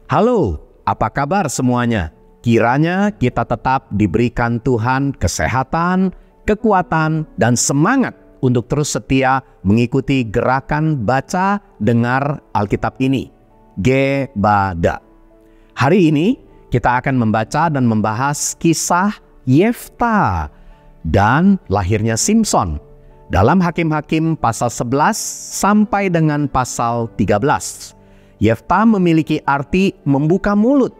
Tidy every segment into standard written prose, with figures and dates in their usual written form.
Halo, apa kabar semuanya? Kiranya kita tetap diberikan Tuhan kesehatan, kekuatan, dan semangat untuk terus setia mengikuti gerakan baca dengar Alkitab ini, Gebada. Hari ini kita akan membaca dan membahas kisah Yefta dan lahirnya Simson dalam Hakim-Hakim pasal 11 sampai dengan pasal 13. Yefta memiliki arti membuka mulut.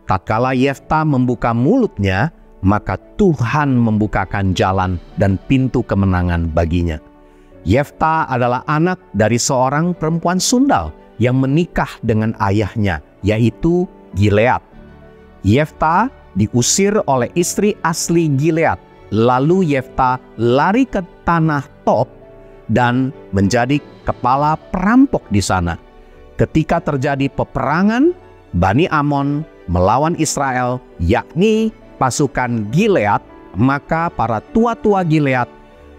Tatkala Yefta membuka mulutnya, maka Tuhan membukakan jalan dan pintu kemenangan baginya. Yefta adalah anak dari seorang perempuan sundal yang menikah dengan ayahnya, yaitu Gilead. Yefta diusir oleh istri asli Gilead. Lalu Yefta lari ke tanah Tob dan menjadi kepala perampok di sana. Ketika terjadi peperangan, Bani Amon melawan Israel, yakni pasukan Gilead, maka para tua-tua Gilead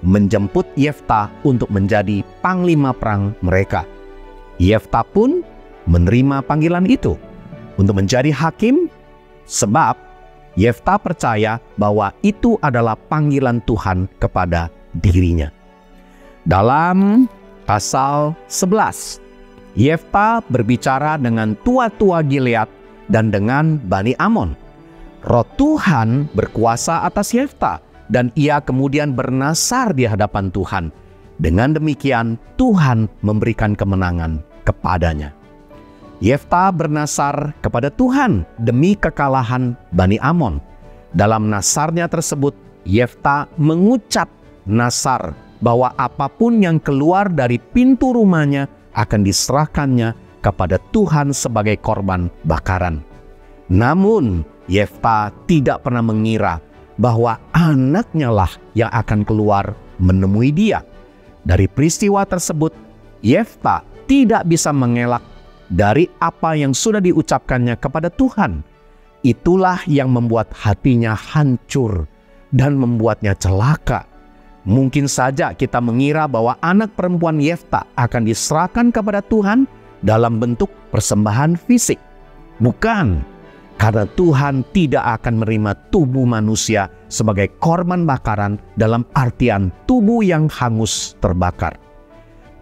menjemput Yefta untuk menjadi panglima perang mereka. Yefta pun menerima panggilan itu untuk menjadi hakim, sebab Yefta percaya bahwa itu adalah panggilan Tuhan kepada dirinya. Dalam pasal 11, Yefta berbicara dengan tua-tua Gilead dan dengan Bani Amon. Roh Tuhan berkuasa atas Yefta dan ia kemudian bernasar di hadapan Tuhan. Dengan demikian Tuhan memberikan kemenangan kepadanya. Yefta bernasar kepada Tuhan demi kekalahan Bani Amon. Dalam nasarnya tersebut, Yefta mengucap nasar bahwa apapun yang keluar dari pintu rumahnya akan diserahkannya kepada Tuhan sebagai korban bakaran. Namun, Yefta tidak pernah mengira bahwa anaknya lah yang akan keluar menemui dia. Dari peristiwa tersebut, Yefta tidak bisa mengelak dari apa yang sudah diucapkannya kepada Tuhan. Itulah yang membuat hatinya hancur dan membuatnya celaka. Mungkin saja kita mengira bahwa anak perempuan Yefta akan diserahkan kepada Tuhan dalam bentuk persembahan fisik. Bukan, karena Tuhan tidak akan menerima tubuh manusia sebagai korban bakaran dalam artian tubuh yang hangus terbakar.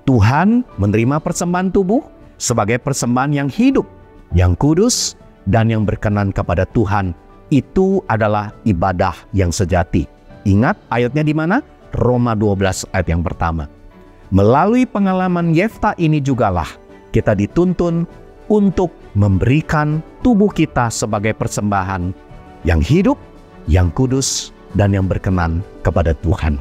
Tuhan menerima persembahan tubuh sebagai persembahan yang hidup, yang kudus, dan yang berkenan kepada Tuhan. Itu adalah ibadah yang sejati. Ingat ayatnya di mana? Roma 12 ayat yang pertama. Melalui pengalaman Yefta ini jugalah kita dituntun untuk memberikan tubuh kita sebagai persembahan yang hidup, yang kudus, dan yang berkenan kepada Tuhan.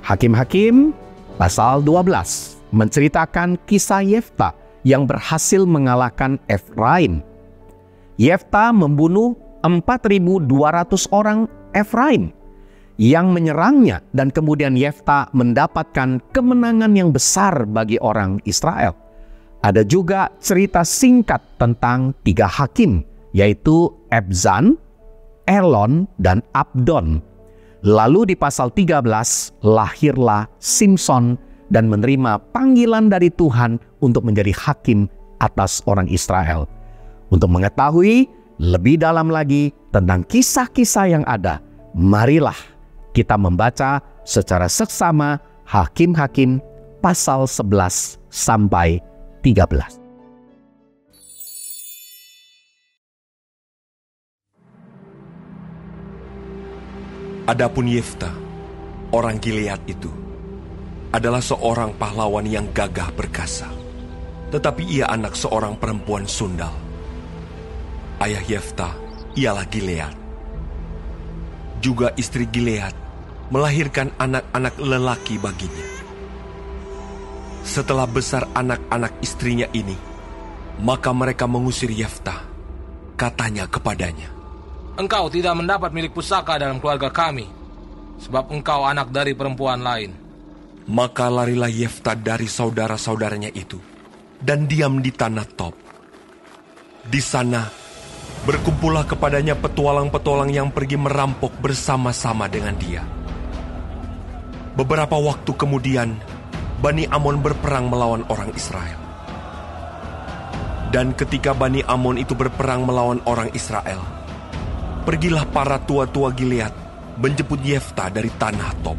Hakim-Hakim pasal 12 menceritakan kisah Yefta yang berhasil mengalahkan Efraim. Yefta membunuh 4.200 orang Efraim yang menyerangnya, dan kemudian Yefta mendapatkan kemenangan yang besar bagi orang Israel. Ada juga cerita singkat tentang 3 hakim, yaitu Ebzan, Elon, dan Abdon. Lalu di pasal 13 lahirlah Simson dan menerima panggilan dari Tuhan untuk menjadi hakim atas orang Israel. Untuk mengetahui lebih dalam lagi tentang kisah-kisah yang ada, marilah kita membaca secara seksama Hakim-Hakim pasal 11 sampai 13. Adapun Yefta, orang Gilead itu, adalah seorang pahlawan yang gagah perkasa. Tetapi ia anak seorang perempuan sundal. Ayah Yefta ialah Gilead. Juga istri Gilead melahirkan anak-anak lelaki baginya. Setelah besar anak-anak istrinya ini, maka mereka mengusir Yefta. Katanya kepadanya, "Engkau tidak mendapat milik pusaka dalam keluarga kami, sebab engkau anak dari perempuan lain." Maka larilah Yefta dari saudara-saudaranya itu dan diam di tanah Tob. Di sana berkumpullah kepadanya petualang-petualang yang pergi merampok bersama-sama dengan dia. Beberapa waktu kemudian, Bani Amon berperang melawan orang Israel. Dan ketika Bani Amon itu berperang melawan orang Israel, pergilah para tua-tua Gilead menjemput Yefta dari tanah Tob.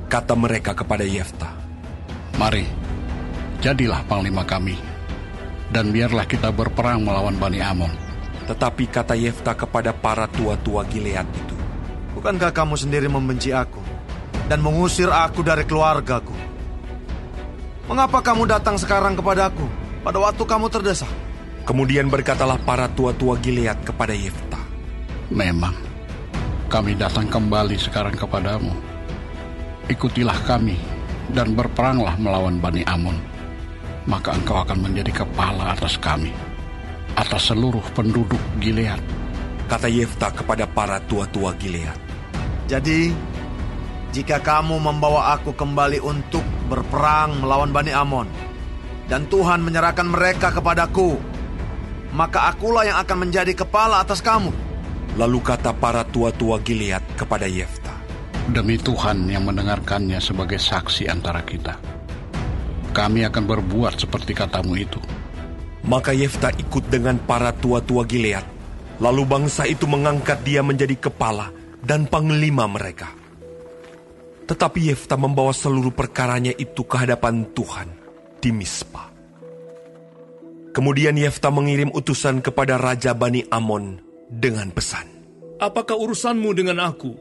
Kata mereka kepada Yefta, "Mari, jadilah panglima kami, dan biarlah kita berperang melawan Bani Amon." Tetapi kata Yefta kepada para tua-tua Gilead itu, "Bukankah kamu sendiri membenci aku dan mengusir aku dari keluargaku? Mengapa kamu datang sekarang kepadaku pada waktu kamu terdesak?" Kemudian berkatalah para tua-tua Gilead kepada Yefta, "Memang kami datang kembali sekarang kepadamu. Ikutilah kami dan berperanglah melawan Bani Amon. Maka engkau akan menjadi kepala atas kami, atas seluruh penduduk Gilead." Kata Yefta kepada para tua-tua Gilead, "Jadi, jika kamu membawa aku kembali untuk berperang melawan Bani Amon, dan Tuhan menyerahkan mereka kepadaku, maka akulah yang akan menjadi kepala atas kamu." Lalu kata para tua-tua Gilead kepada Yefta, "Demi Tuhan yang mendengarkannya sebagai saksi antara kita, kami akan berbuat seperti katamu itu." Maka Yefta ikut dengan para tua-tua Gilead. Lalu bangsa itu mengangkat dia menjadi kepala dan panglima mereka. Tetapi Yefta membawa seluruh perkaranya itu ke hadapan Tuhan di Mispa. Kemudian Yefta mengirim utusan kepada Raja Bani Amon dengan pesan, "Apakah urusanmu dengan aku,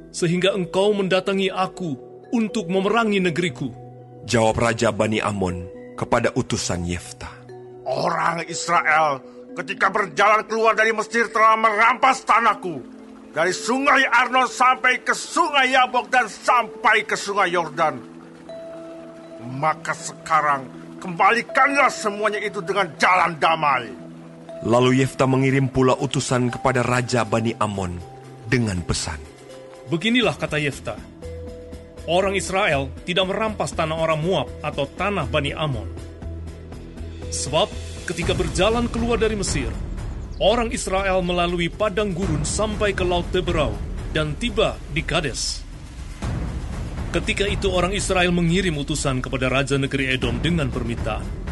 sehingga engkau mendatangi aku untuk memerangi negeriku?" Jawab Raja Bani Amon kepada utusan Yefta, "Orang Israel ketika berjalan keluar dari Mesir telah merampas tanahku, dari sungai Arnon sampai ke sungai Yabok dan sampai ke sungai Yordan. Maka sekarang kembalikanlah semuanya itu dengan jalan damai." Lalu Yefta mengirim pula utusan kepada Raja Bani Amon dengan pesan, "Beginilah kata Yefta, orang Israel tidak merampas tanah orang Moab atau tanah Bani Amon. Sebab ketika berjalan keluar dari Mesir, orang Israel melalui padang gurun sampai ke Laut Teberau dan tiba di Kades. Ketika itu orang Israel mengirim utusan kepada Raja negeri Edom dengan permintaan,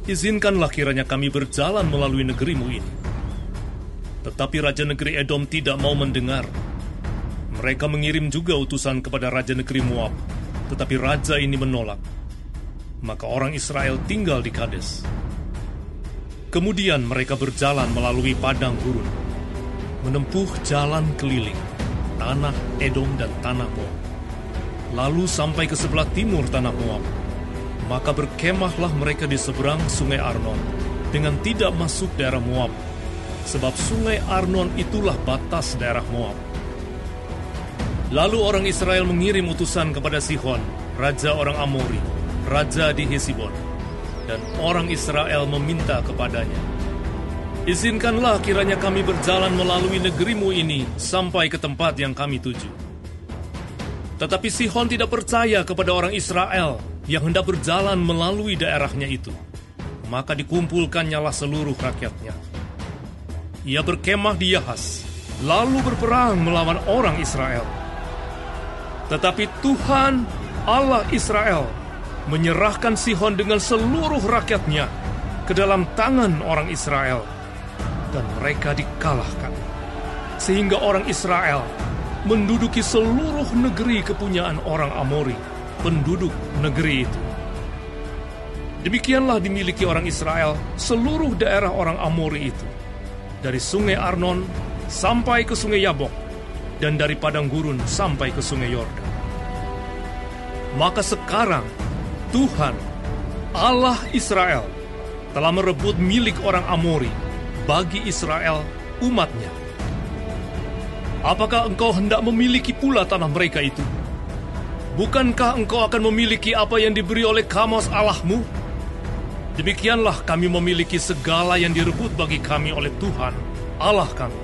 'Izinkanlah kiranya kami berjalan melalui negerimu ini.' Tetapi Raja negeri Edom tidak mau mendengar. Mereka mengirim juga utusan kepada Raja negeri Moab, tetapi Raja ini menolak. Maka orang Israel tinggal di Kades. Kemudian mereka berjalan melalui padang gurun, menempuh jalan keliling, tanah Edom dan tanah Moab, lalu sampai ke sebelah timur tanah Moab. Maka berkemahlah mereka di seberang sungai Arnon, dengan tidak masuk daerah Moab, sebab sungai Arnon itulah batas daerah Moab. Lalu orang Israel mengirim utusan kepada Sihon, raja orang Amori, raja di Hesibon, dan orang Israel meminta kepadanya, 'Izinkanlah kiranya kami berjalan melalui negerimu ini sampai ke tempat yang kami tuju.' Tetapi Sihon tidak percaya kepada orang Israel yang hendak berjalan melalui daerahnya itu. Maka dikumpulkannyalah seluruh rakyatnya. Ia berkemah di Yahas, lalu berperang melawan orang Israel. Tetapi Tuhan, Allah Israel, menyerahkan Sihon dengan seluruh rakyatnya ke dalam tangan orang Israel, dan mereka dikalahkan. Sehingga orang Israel menduduki seluruh negeri kepunyaan orang Amori, penduduk negeri itu. Demikianlah dimiliki orang Israel seluruh daerah orang Amori itu, dari sungai Arnon sampai ke sungai Yabok, dan dari padang gurun sampai ke sungai Yordan. Maka sekarang Tuhan, Allah Israel, telah merebut milik orang Amori bagi Israel umatnya. Apakah engkau hendak memiliki pula tanah mereka itu? Bukankah engkau akan memiliki apa yang diberi oleh Kamos Allahmu? Demikianlah kami memiliki segala yang direbut bagi kami oleh Tuhan, Allah kami.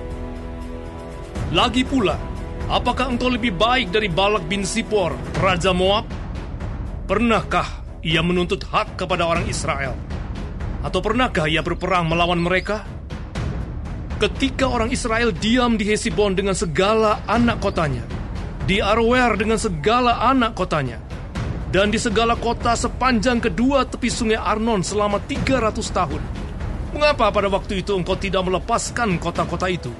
Lagi pula, apakah engkau lebih baik dari Balak bin Sipor, Raja Moab? Pernahkah ia menuntut hak kepada orang Israel? Atau pernahkah ia berperang melawan mereka? Ketika orang Israel diam di Hesibon dengan segala anak kotanya, di Aroer dengan segala anak kotanya, dan di segala kota sepanjang kedua tepi sungai Arnon selama 300 tahun. Mengapa pada waktu itu engkau tidak melepaskan kota-kota itu?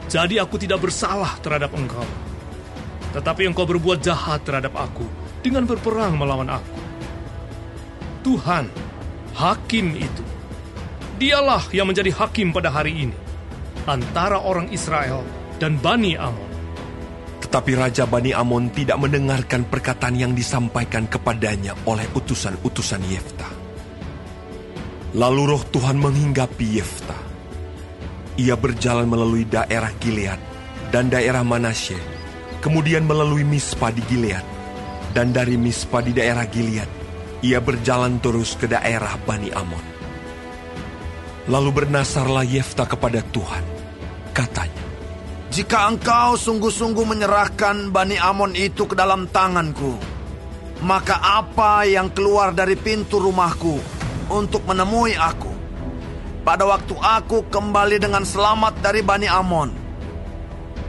Jadi aku tidak bersalah terhadap engkau, tetapi engkau berbuat jahat terhadap aku dengan berperang melawan aku. Tuhan, hakim itu, dialah yang menjadi hakim pada hari ini antara orang Israel dan Bani Amon. Tetapi Raja Bani Amon tidak mendengarkan perkataan yang disampaikan kepadanya oleh utusan-utusan Yefta. Lalu roh Tuhan menghinggapi Yefta. Ia berjalan melalui daerah Gilead dan daerah Manasye, kemudian melalui Mispa di Gilead, dan dari Mispa di daerah Gilead, ia berjalan terus ke daerah Bani Amon. Lalu bernasarlah Yefta kepada Tuhan, katanya, "Jika engkau sungguh-sungguh menyerahkan Bani Amon itu ke dalam tanganku, maka apa yang keluar dari pintu rumahku untuk menemui aku pada waktu aku kembali dengan selamat dari Bani Amon,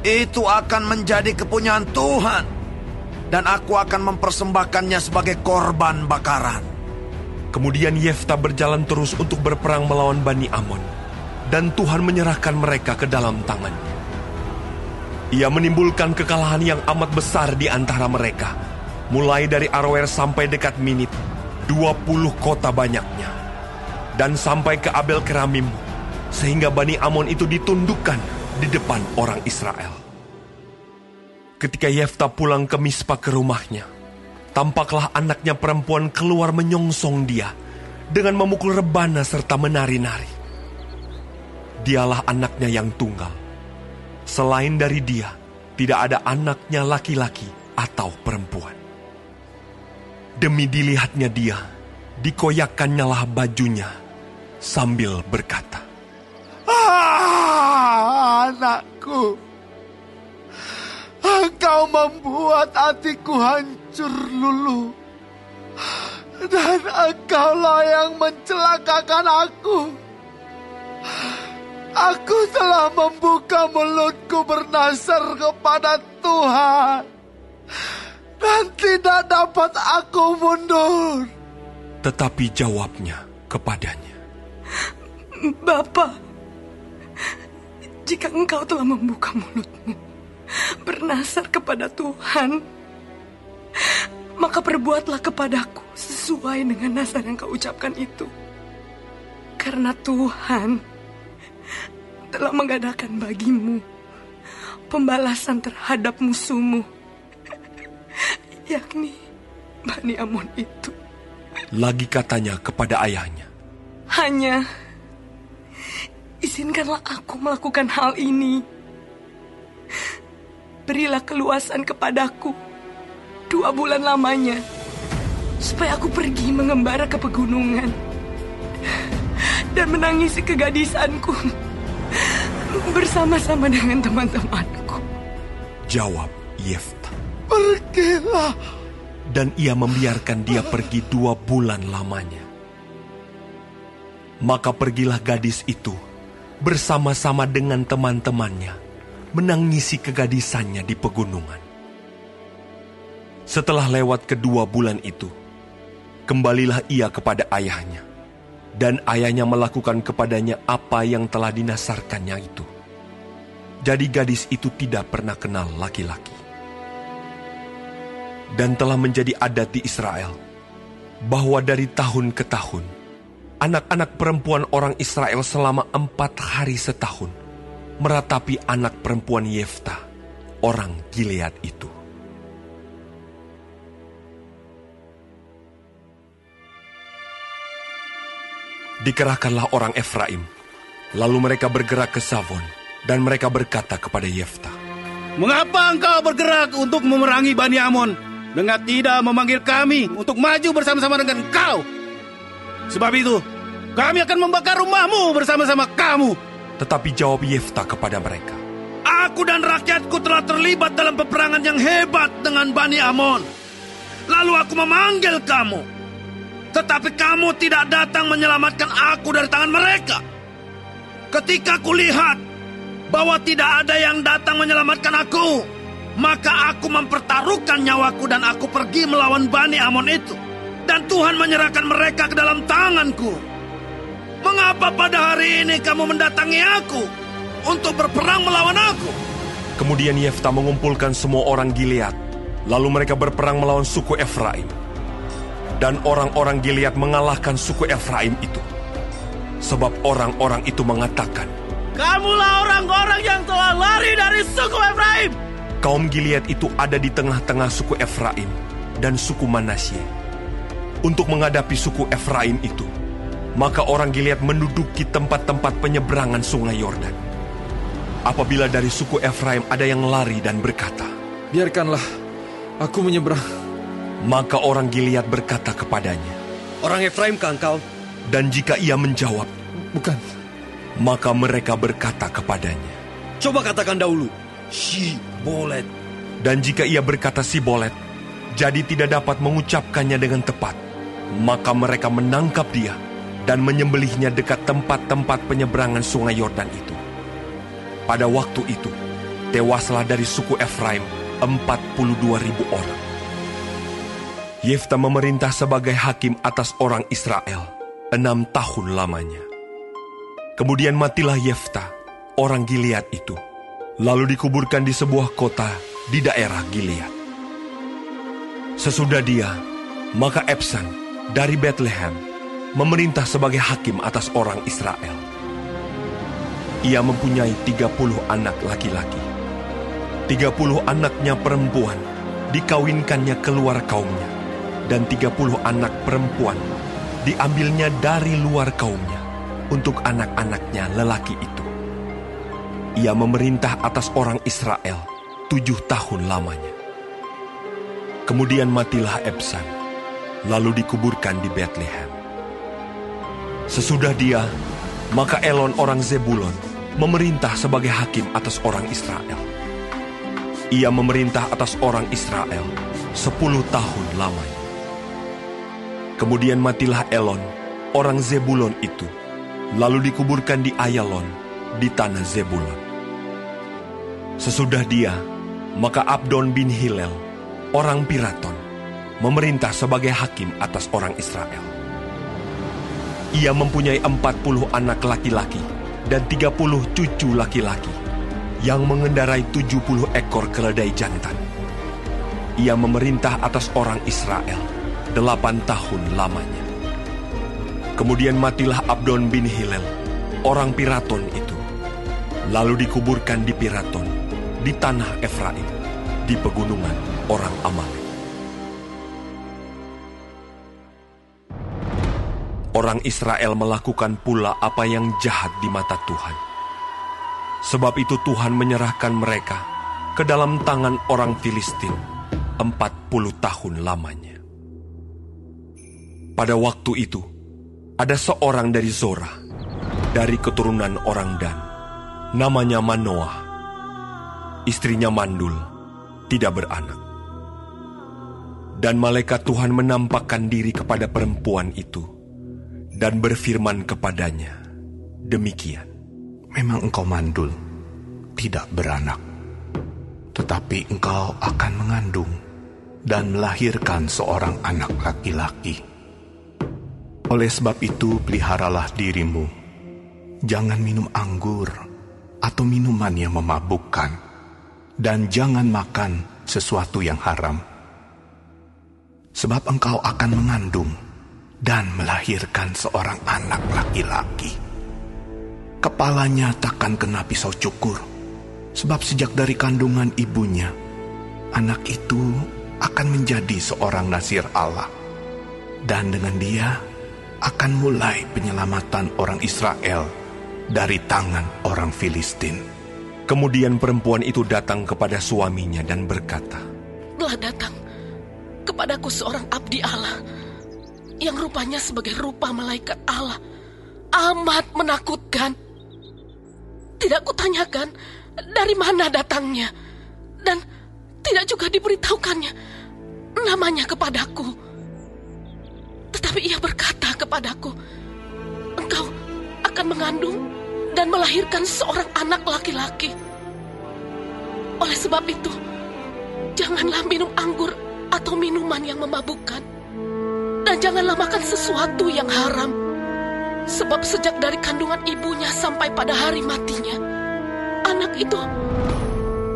itu akan menjadi kepunyaan Tuhan, dan aku akan mempersembahkannya sebagai korban bakaran." Kemudian Yefta berjalan terus untuk berperang melawan Bani Amon, dan Tuhan menyerahkan mereka ke dalam tangannya. Ia menimbulkan kekalahan yang amat besar di antara mereka, mulai dari Aroer sampai dekat Minit, 20 kota banyaknya, dan sampai ke Abel Keramim, sehingga Bani Amon itu ditundukkan di depan orang Israel. Ketika Yefta pulang ke Mispa ke rumahnya, tampaklah anaknya perempuan keluar menyongsong dia dengan memukul rebana serta menari-nari. Dialah anaknya yang tunggal. Selain dari dia, tidak ada anaknya laki-laki atau perempuan. Demi dilihatnya dia, dikoyakkannyalah bajunya sambil berkata, Anakku, engkau membuat hatiku hancur luluh, dan engkaulah yang mencelakakan aku. Aku telah membuka mulutku bernasar kepada Tuhan, dan tidak dapat aku mundur. Tetapi jawabnya kepadanya, Bapa, jika engkau telah membuka mulutmu bernasar kepada Tuhan, maka perbuatlah kepadaku sesuai dengan nasar yang kau ucapkan itu. Karena Tuhan telah mengadakan bagimu pembalasan terhadap musuhmu, yakni Bani Amon itu. Lagi katanya kepada ayahnya, Hanya izinkanlah aku melakukan hal ini. Berilah keluasan kepadaku 2 bulan lamanya, supaya aku pergi mengembara ke pegunungan dan menangisi kegadisanku bersama-sama dengan teman-temanku. Jawab Yefta, Pergilah. dan ia membiarkan dia pergi 2 bulan lamanya. Maka pergilah gadis itu bersama-sama dengan teman-temannya menangisi kegadisannya di pegunungan. Setelah lewat kedua bulan itu, kembalilah ia kepada ayahnya, dan ayahnya melakukan kepadanya apa yang telah dinasarkannya itu. Jadi gadis itu tidak pernah kenal laki-laki. Dan telah menjadi adat di Israel, bahwa dari tahun ke tahun, anak-anak perempuan orang Israel selama 4 hari setahun meratapi anak perempuan Yefta, orang Gilead itu. Dikerahkanlah orang Efraim, lalu mereka bergerak ke Savon, dan mereka berkata kepada Yefta, Mengapa engkau bergerak untuk memerangi Bani Amon dengan tidak memanggil kami untuk maju bersama-sama dengan engkau? Sebab itu, kami akan membakar rumahmu bersama-sama kamu. Tetapi jawab Yefta kepada mereka, Aku dan rakyatku telah terlibat dalam peperangan yang hebat dengan Bani Amon. Lalu aku memanggil kamu, tetapi kamu tidak datang menyelamatkan aku dari tangan mereka. Ketika kulihat bahwa tidak ada yang datang menyelamatkan aku, maka aku mempertaruhkan nyawaku dan aku pergi melawan Bani Amon itu. Dan Tuhan menyerahkan mereka ke dalam tanganku. Mengapa pada hari ini kamu mendatangi aku untuk berperang melawan aku?" Kemudian Yefta mengumpulkan semua orang Gilead, lalu mereka berperang melawan suku Efraim. Dan orang-orang Gilead mengalahkan suku Efraim itu. Sebab orang-orang itu mengatakan, "Kamulah orang-orang yang telah lari dari suku Efraim." Kaum Gilead itu ada di tengah-tengah suku Efraim dan suku Manasye. Untuk menghadapi suku Efraim itu, maka orang Gilead menduduki tempat-tempat penyeberangan sungai Yordan. Apabila dari suku Efraim ada yang lari dan berkata, "Biarkanlah aku menyeberang," maka orang Gilead berkata kepadanya, "Orang Efraimkah engkau?" Dan jika ia menjawab, "Bukan," maka mereka berkata kepadanya, "Coba katakan dahulu, Sibolet." Dan jika ia berkata Sibolet, jadi tidak dapat mengucapkannya dengan tepat, maka mereka menangkap dia dan menyembelihnya dekat tempat-tempat penyeberangan sungai Yordan itu. Pada waktu itu, tewaslah dari suku Efraim 42.000 orang. Yefta memerintah sebagai hakim atas orang Israel 6 tahun lamanya. Kemudian matilah Yefta, orang Gilead itu, lalu dikuburkan di sebuah kota di daerah Gilead. Sesudah dia, maka Ebsan dari Bethlehem memerintah sebagai hakim atas orang Israel. Ia mempunyai 30 anak laki-laki. 30 anaknya perempuan dikawinkannya keluar kaumnya, dan 30 anak perempuan diambilnya dari luar kaumnya untuk anak-anaknya lelaki itu. Ia memerintah atas orang Israel 7 tahun lamanya. Kemudian matilah Ebsan, lalu dikuburkan di Bethlehem. Sesudah dia, maka Elon orang Zebulon memerintah sebagai hakim atas orang Israel. Ia memerintah atas orang Israel 10 tahun lamanya. Kemudian matilah Elon, orang Zebulon itu, lalu dikuburkan di Ayalon, di tanah Zebulon. Sesudah dia, maka Abdon bin Hilel, orang Piraton, memerintah sebagai hakim atas orang Israel. Ia mempunyai 40 anak laki-laki dan 30 cucu laki-laki yang mengendarai 70 ekor keledai jantan. Ia memerintah atas orang Israel 8 tahun lamanya. Kemudian matilah Abdon bin Hilel, orang Piraton itu, lalu dikuburkan di Piraton, di tanah Efraim, di pegunungan orang Amalek. Orang Israel melakukan pula apa yang jahat di mata Tuhan. Sebab itu Tuhan menyerahkan mereka ke dalam tangan orang Filistin 40 tahun lamanya. Pada waktu itu, ada seorang dari Zorah, dari keturunan orang Dan, namanya Manoah. Istrinya mandul, tidak beranak. Dan malaikat Tuhan menampakkan diri kepada perempuan itu dan berfirman kepadanya, demikian, "Memang engkau mandul, tidak beranak, tetapi engkau akan mengandung dan melahirkan seorang anak laki-laki. Oleh sebab itu peliharalah dirimu, jangan minum anggur atau minuman yang memabukkan, dan jangan makan sesuatu yang haram. Sebab engkau akan mengandung dan melahirkan seorang anak laki-laki. Kepalanya takkan kena pisau cukur, sebab sejak dari kandungan ibunya, anak itu akan menjadi seorang nazir Allah. Dan dengan dia akan mulai penyelamatan orang Israel dari tangan orang Filistin." Kemudian perempuan itu datang kepada suaminya dan berkata, "Telah datang kepadaku seorang abdi Allah, yang rupanya sebagai rupa malaikat Allah, amat menakutkan. Tidak kutanyakan dari mana datangnya, dan tidak juga diberitahukannya namanya kepadaku. Tetapi ia berkata kepadaku, engkau akan mengandung dan melahirkan seorang anak laki-laki. Oleh sebab itu, Janganlah minum anggur atau minuman yang memabukkan. Dan janganlah makan sesuatu yang haram. Sebab sejak dari kandungan ibunya sampai pada hari matinya, anak itu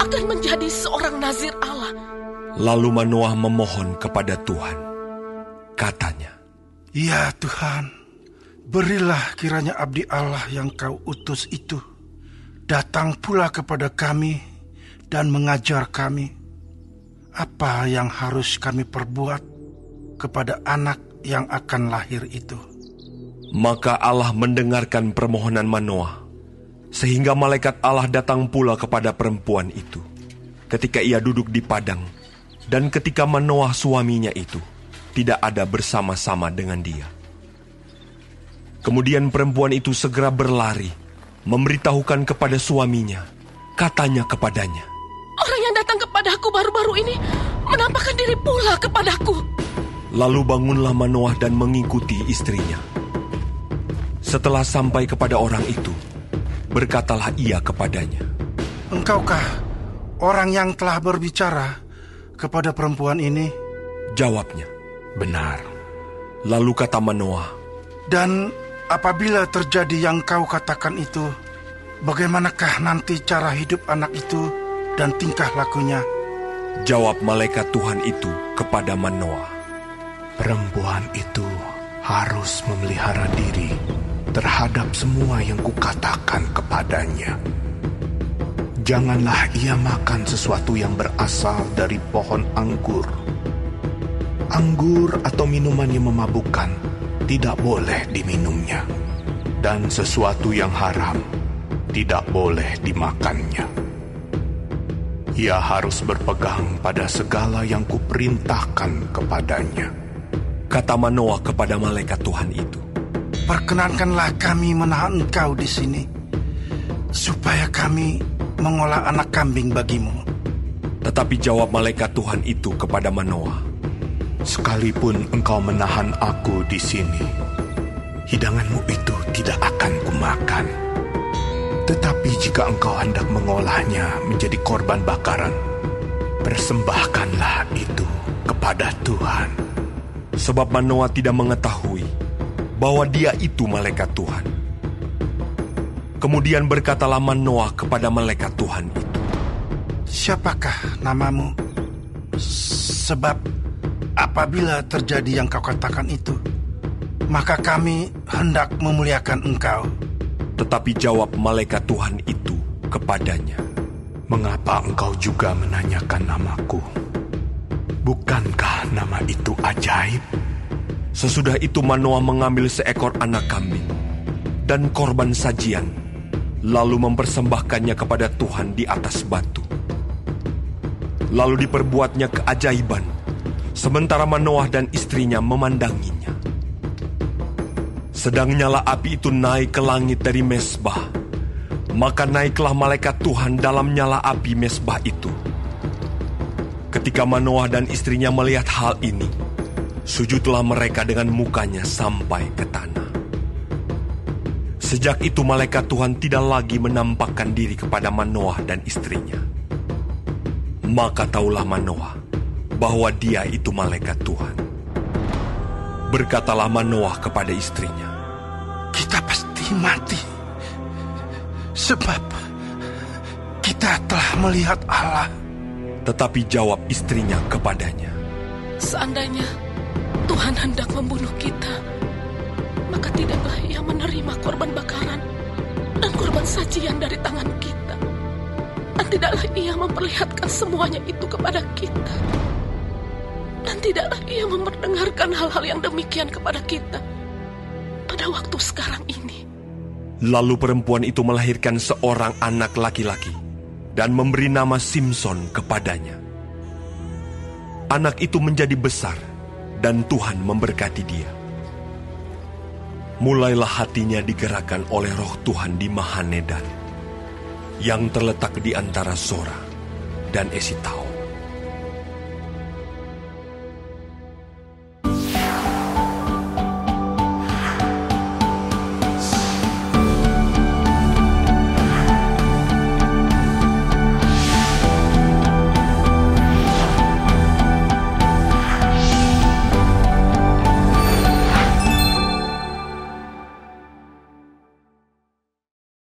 akan menjadi seorang nazir Allah. Lalu Manoah memohon kepada Tuhan. Katanya, "Ya Tuhan, berilah kiranya abdi Allah yang kau utus itu datang pula kepada kami dan mengajar kami apa yang harus kami perbuat kepada anak yang akan lahir itu." Maka Allah mendengarkan permohonan Manoah, sehingga malaikat Allah datang pula kepada perempuan itu ketika ia duduk di padang, dan ketika Manoah suaminya itu tidak ada bersama-sama dengan dia. Kemudian perempuan itu segera berlari, memberitahukan kepada suaminya. Katanya kepadanya, "Orang yang datang kepadaku baru-baru ini menampakkan diri pula kepadaku." Lalu bangunlah Manoah dan mengikuti istrinya. Setelah sampai kepada orang itu, berkatalah ia kepadanya, "Engkaukah orang yang telah berbicara kepada perempuan ini?" Jawabnya, "Benar." Lalu kata Manoah, "Dan apabila terjadi yang kau katakan itu, bagaimanakah nanti cara hidup anak itu dan tingkah lakunya?" Jawab malaikat Tuhan itu kepada Manoah, "Perempuan itu harus memelihara diri terhadap semua yang kukatakan kepadanya. Janganlah ia makan sesuatu yang berasal dari pohon anggur. Anggur atau minuman yang memabukkan tidak boleh diminumnya, dan sesuatu yang haram tidak boleh dimakannya. Ia harus berpegang pada segala yang kuperintahkan kepadanya." Kata Manoah kepada malaikat Tuhan itu, "Perkenankanlah kami menahan engkau di sini, supaya kami mengolah anak kambing bagimu." Tetapi jawab malaikat Tuhan itu kepada Manoah, "Sekalipun engkau menahan aku di sini, hidanganmu itu tidak akan kumakan. Tetapi jika engkau hendak mengolahnya menjadi korban bakaran, persembahkanlah itu kepada Tuhan." Sebab Manoah tidak mengetahui bahwa dia itu malaikat Tuhan. Kemudian berkatalah Manoah kepada malaikat Tuhan itu, "Siapakah namamu? Sebab apabila terjadi yang kau katakan itu, maka kami hendak memuliakan engkau." Tetapi jawab malaikat Tuhan itu kepadanya, "Mengapa engkau juga menanyakan namaku? Bukankah nama itu ajaib?" Sesudah itu Manoah mengambil seekor anak kambing dan korban sajian, lalu mempersembahkannya kepada Tuhan di atas batu. Lalu diperbuatnya keajaiban, sementara Manoah dan istrinya memandanginya. Sedang nyala api itu naik ke langit dari mezbah, maka naiklah malaikat Tuhan dalam nyala api mezbah itu. Ketika Manoah dan istrinya melihat hal ini, sujudlah mereka dengan mukanya sampai ke tanah. Sejak itu malaikat Tuhan tidak lagi menampakkan diri kepada Manoah dan istrinya. Maka taulah Manoah bahwa dia itu malaikat Tuhan. Berkatalah Manoah kepada istrinya, "Kita pasti mati, sebab kita telah melihat Allah." Tetapi jawab istrinya kepadanya, "Seandainya Tuhan hendak membunuh kita, maka tidaklah ia menerima korban bakaran dan korban sajian dari tangan kita. Dan tidaklah ia memperlihatkan semuanya itu kepada kita. Dan tidaklah ia memperdengarkan hal-hal yang demikian kepada kita pada waktu sekarang ini." Lalu perempuan itu melahirkan seorang anak laki-laki dan memberi nama Simson kepadanya. Anak itu menjadi besar dan Tuhan memberkati dia. Mulailah hatinya digerakkan oleh roh Tuhan di Mahanedan, yang terletak di antara Zora dan Esitaol.